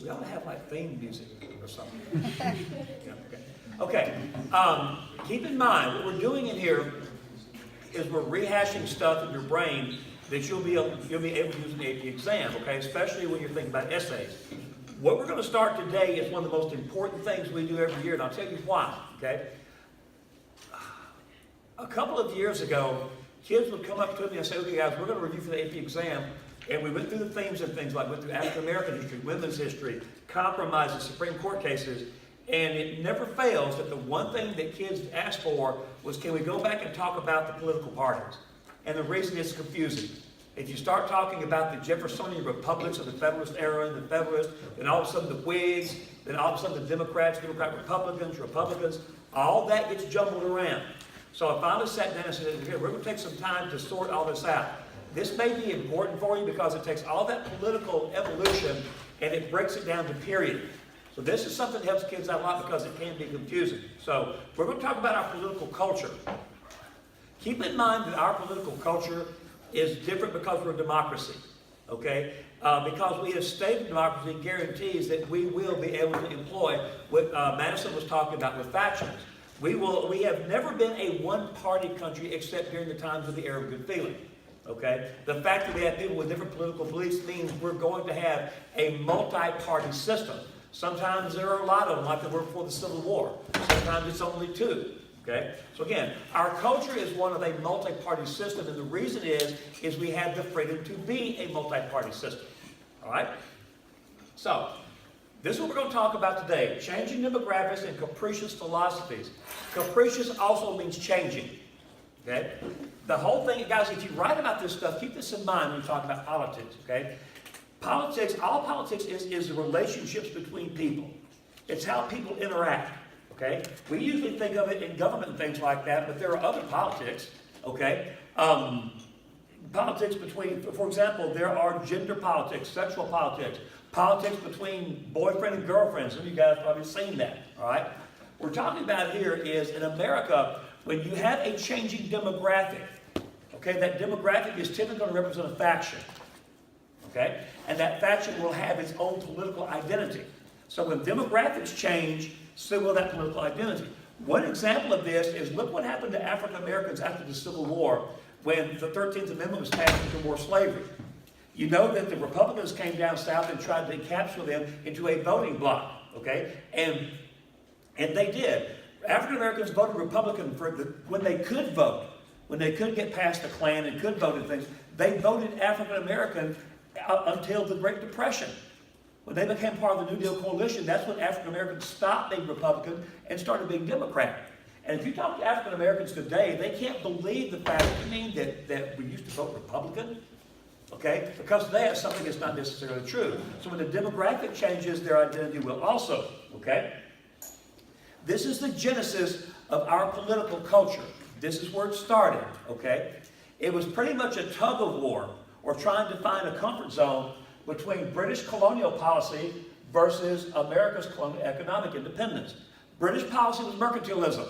We ought to have like theme music or something. Yeah, okay. Keep in mind, what we're doing in here is we're rehashing stuff in your brain that you'll be able to use in the AP exam, okay? Especially when you're thinking about essays. What we're going to start today is one of the most important things we do every year, and I'll tell you why, okay? A couple of years ago, kids would come up to me and say, okay guys, we're going to review for the AP exam, and we went through the themes and things like, went through African American history, women's history, compromises, Supreme Court cases, and it never fails that the one thing that kids asked for was, can we go back and talk about the political parties? And the reason is confusing. If you start talking about the Jeffersonian republics of the Federalist era and the Federalists, then all of a sudden the Whigs, then all of a sudden the Democrats, Democrat Republicans, all that gets jumbled around. So I finally sat down and said, here, we're going to take some time to sort all this out. This may be important for you because it takes all that political evolution and it breaks it down to period. So this is something that helps kids out a lot because it can be confusing. So we're going to talk about our political culture. Keep in mind that our political culture is different because we're a democracy, okay? Because we have stated democracy guarantees that we will be able to employ what Madison was talking about with factions. We have never been a one-party country except during the times of the era of good feeling, okay? The fact that we have people with different political beliefs means we're going to have a multi-party system. Sometimes there are a lot of them, like there were before the Civil War. Sometimes it's only two. Okay? So again, our culture is one of a multi-party system, and the reason is we have the freedom to be a multi-party system. All right? So, this is what we're going to talk about today. Changing demographics and capricious philosophies. Capricious also means changing. Okay? The whole thing, guys, if you write about this stuff, keep this in mind when you talk about politics. Okay? Politics, all politics is the relationships between people. It's how people interact. Okay? We usually think of it in government and things like that, but there are other politics, okay? Politics between, for example, there are gender politics, sexual politics, politics between boyfriend and girlfriend. Some of you guys have probably seen that, all right? What we're talking about here is in America, when you have a changing demographic, okay, that demographic is typically going to represent a faction, okay? And that faction will have its own political identity. So when demographics change, so will that political identity. One example of this is look what happened to African Americans after the Civil War when the 13th Amendment was passed into more slavery. You know that the Republicans came down south and tried to encapsulate them into a voting bloc, okay? And they did. African Americans voted Republican when they could vote, when they could get past the Klan and could vote and things. They voted African American until the Great Depression. When they became part of the New Deal coalition, that's when African Americans stopped being Republican and started being Democrat. And if you talk to African Americans today, they can't believe the fact that we used to vote Republican, okay? Because today that's something that's not necessarily true. So when the demographic changes, their identity will also, okay? This is the genesis of our political culture. This is where it started, okay? It was pretty much a tug of war or trying to find a comfort zone between British colonial policy versus America's colonial economic independence. British policy was mercantilism.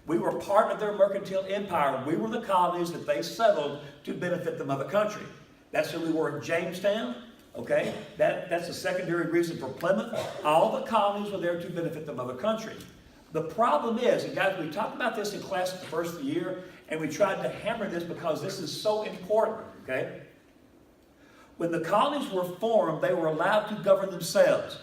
We were part of their mercantile empire. We were the colonies that they settled to benefit the mother country. That's who we were at Jamestown, okay? That's a secondary reason for Plymouth. All the colonies were there to benefit the mother country. The problem is, and guys, we talked about this in class at the first of the year, and we tried to hammer this because this is so important, okay? When the colonies were formed, they were allowed to govern themselves.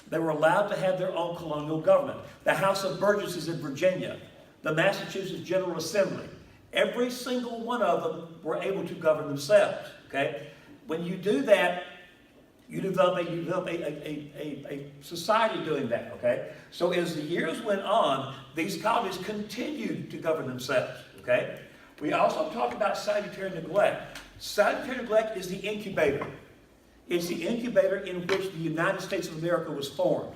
They were allowed to have their own colonial government. The House of Burgesses in Virginia, the Massachusetts General Assembly, every single one of them were able to govern themselves, okay? When you do that, you develop a society doing that, okay? So as the years went on, these colonies continued to govern themselves, okay? We also talked about salutary neglect. Salutary neglect is the incubator. It's the incubator in which the United States of America was formed.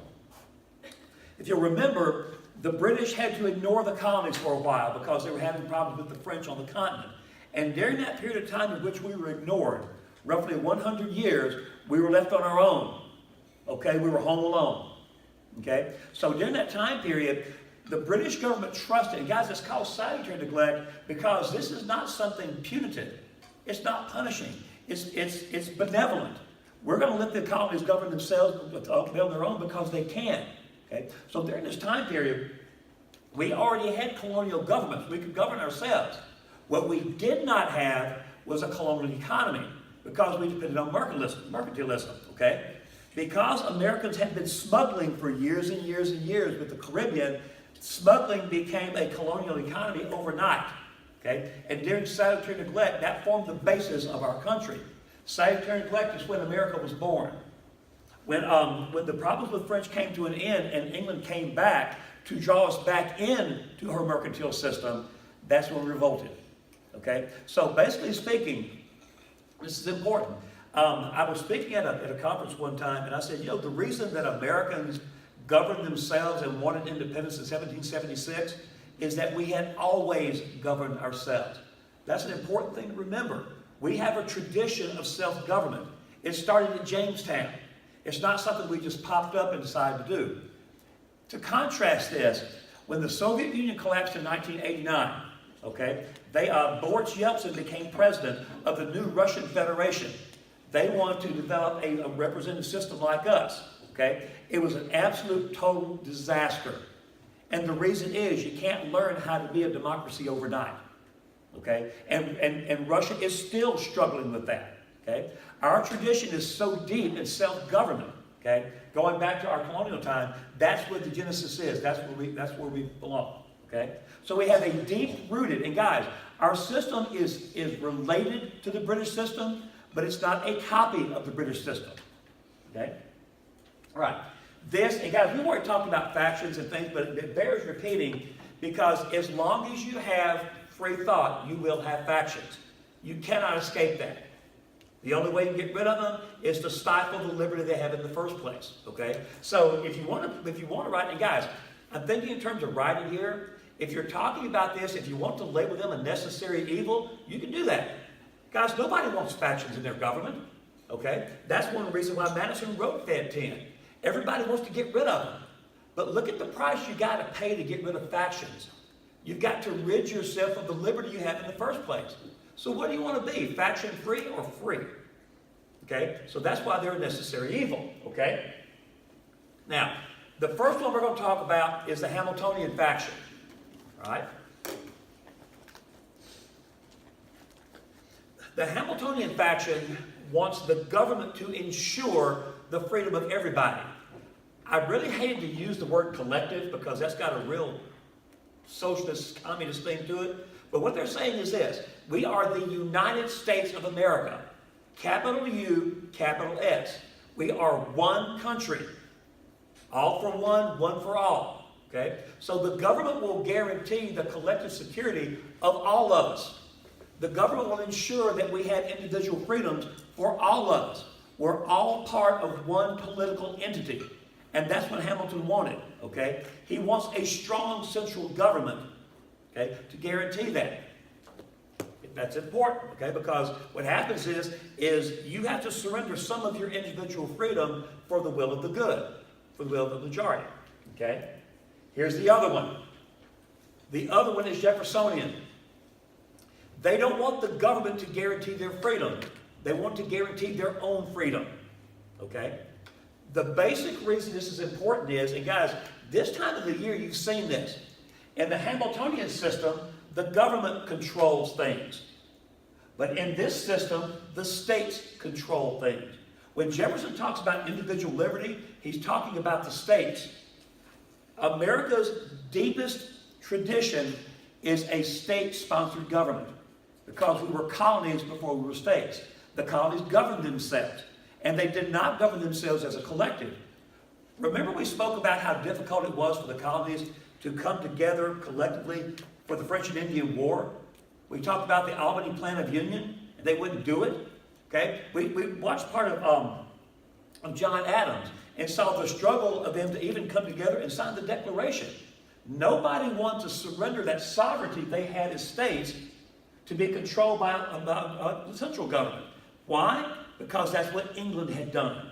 If you'll remember, the British had to ignore the colonies for a while because they were having problems with the French on the continent. And during that period of time in which we were ignored, roughly 100 years, we were left on our own. Okay, we were home alone. Okay, so during that time period, the British government trusted, and guys, it's called salutary neglect because this is not something punitive. It's not punishing. It's benevolent. We're going to let the colonies govern themselves on their own because they can. Okay? So during this time period, we already had colonial governments. We could govern ourselves. What we did not have was a colonial economy because we depended on mercantilism. Okay? Because Americans had been smuggling for years and years and years with the Caribbean, smuggling became a colonial economy overnight. Okay? And during salutary neglect, that formed the basis of our country. Salutary neglect is when America was born. When the problems with French came to an end and England came back to draw us back into her mercantile system, that's when we revolted. Okay? So basically speaking, this is important. I was speaking at a conference one time, and I said, the reason that Americans governed themselves and wanted independence in 1776 is that we had always governed ourselves. That's an important thing to remember. We have a tradition of self-government. It started at Jamestown. It's not something we just popped up and decided to do. To contrast this, when the Soviet Union collapsed in 1989, okay, Boris Yeltsin became president of the new Russian Federation. They wanted to develop a representative system like us. Okay? It was an absolute total disaster. And the reason is you can't learn how to be a democracy overnight. Okay? And Russia is still struggling with that. Okay? Our tradition is so deep in self-government. Okay? Going back to our colonial time, that's where the genesis is. That's where we belong. Okay? So we have a deep-rooted, and guys, our system is related to the British system, but it's not a copy of the British system. Okay? All right. And guys, we've already talked about factions and things, but it bears repeating because as long as you have free thought, you will have factions. You cannot escape that. The only way to get rid of them is to stifle the liberty they have in the first place. Okay? So if you want to write, and guys, I'm thinking in terms of writing here. If you're talking about this, if you want to label them a necessary evil, you can do that. Guys, nobody wants factions in their government. Okay? That's one reason why Madison wrote Fed 10. Everybody wants to get rid of them. But look at the price you got to pay to get rid of factions. You've got to rid yourself of the liberty you have in the first place. So what do you want to be? Faction free or free? Okay? So that's why they're a necessary evil. Okay? Now, the first one we're going to talk about is the Hamiltonian faction. All right? The Hamiltonian faction wants the government to ensure the freedom of everybody. I really hated to use the word collective because that's got a real socialist, communist thing to it. But what they're saying is this. We are the United States of America. Capital U, capital S. We are one country. All for one, one for all. Okay? So the government will guarantee the collective security of all of us. The government will ensure that we have individual freedoms for all of us. We're all part of one political entity. And that's what Hamilton wanted, okay? He wants a strong central government, okay, to guarantee that. That's important, okay? Because what happens is you have to surrender some of your individual freedom for the will of the good, for the will of the majority, okay? Here's the other one. The other one is Jeffersonian. They don't want the government to guarantee their freedom. They want to guarantee their own freedom. Okay? The basic reason this is important is, and guys, this time of the year you've seen this. In the Hamiltonian system, the government controls things. But in this system, the states control things. When Jefferson talks about individual liberty, he's talking about the states. America's deepest tradition is a state-sponsored government because we were colonies before we were states. The colonies governed themselves, and they did not govern themselves as a collective. Remember we spoke about how difficult it was for the colonies to come together collectively for the French and Indian War? We talked about the Albany Plan of Union, and they wouldn't do it. Okay? We watched part of John Adams and saw the struggle of them to even come together and sign the Declaration. Nobody wanted to surrender that sovereignty they had as states to be controlled by the central government. Why? Because that's what England had done.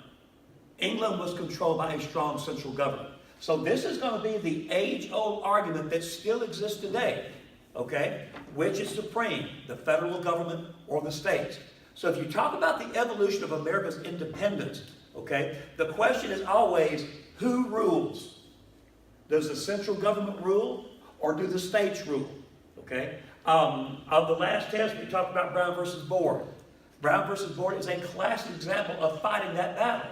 England was controlled by a strong central government. So this is going to be the age-old argument that still exists today. Okay? Which is supreme, the federal government or the states? So if you talk about the evolution of America's independence, okay, the question is always, who rules? Does the central government rule or do the states rule? Okay? Of the last test, we talked about Brown versus Board. Brown versus Board is a classic example of fighting that battle.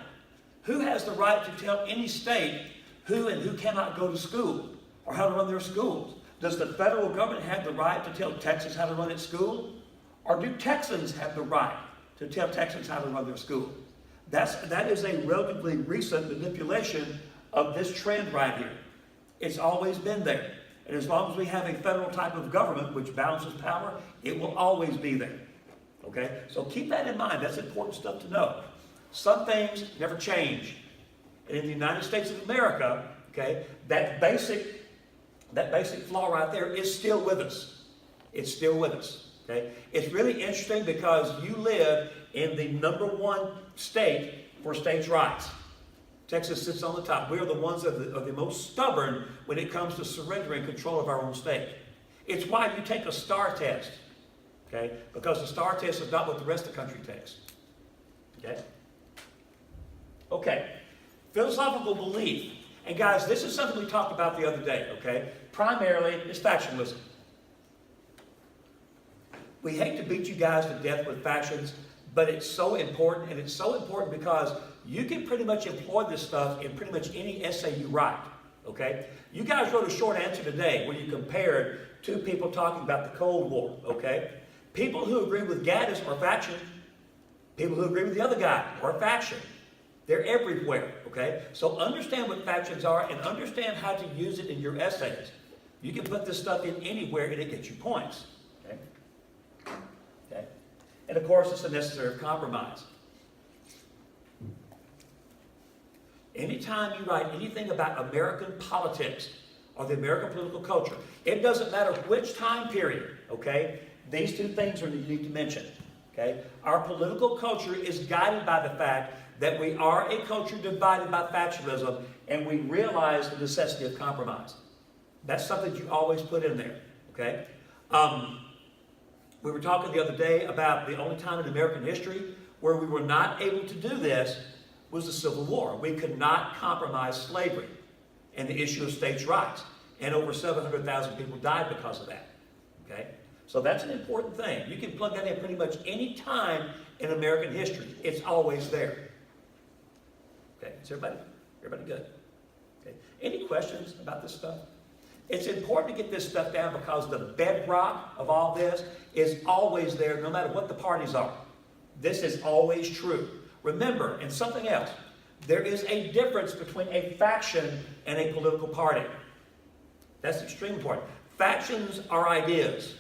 Who has the right to tell any state who and who cannot go to school or how to run their schools? Does the federal government have the right to tell Texas how to run its school? Or do Texans have the right to tell Texans how to run their school? That is a relatively recent manipulation of this trend right here. It's always been there. And as long as we have a federal type of government which balances power, it will always be there. Okay? So keep that in mind. That's important stuff to know. Some things never change. And in the United States of America, okay, that basic flaw right there is still with us. It's still with us. Okay? It's really interesting because you live in the #1 state for states' rights. Texas sits on the top. We are the ones that are the most stubborn when it comes to surrendering control of our own state. It's why you take a STAR test, okay? Because the STAR test is not what the rest of the country takes, okay? Okay, philosophical belief. And guys, this is something we talked about the other day, okay? Primarily, it's factionalism. We hate to beat you guys to death with factions, but it's so important, and it's so important because you can pretty much employ this stuff in pretty much any essay you write, okay? You guys wrote a short answer today where you compared two people talking about the Cold War, okay? People who agree with Gaddis are faction. People who agree with the other guy are faction. They're everywhere, okay? So understand what factions are and understand how to use it in your essays. You can put this stuff in anywhere and it gets you points, okay? Okay? And of course, it's a necessary compromise. Anytime you write anything about American politics or the American political culture, it doesn't matter which time period, okay? These two things are unique to mention, okay? Our political culture is guided by the fact that we are a culture divided by factionalism, and we realize the necessity of compromise. That's something you always put in there, okay? We were talking the other day about the only time in American history where we were not able to do this was the Civil War. We could not compromise slavery and the issue of states' rights. And over 700,000 people died because of that, okay? So that's an important thing. You can plug that in pretty much any time in American history. It's always there. Okay, is everybody good? Okay. Any questions about this stuff? It's important to get this stuff down because the bedrock of all this is always there no matter what the parties are. This is always true. Remember, and something else, there is a difference between a faction and a political party. That's extremely important. Factions are ideas,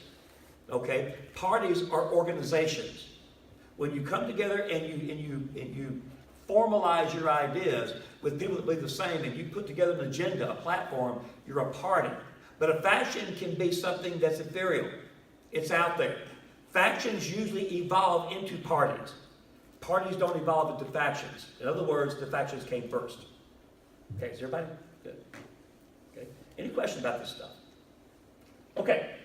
okay? Parties are organizations. When you come together and you formalize your ideas with people that believe the same and you put together an agenda, a platform, you're a party. But a faction can be something that's ethereal. It's out there. Factions usually evolve into parties. Parties don't evolve into factions. In other words, the factions came first. Okay, is everybody good? Okay. Any questions about this stuff? Okay.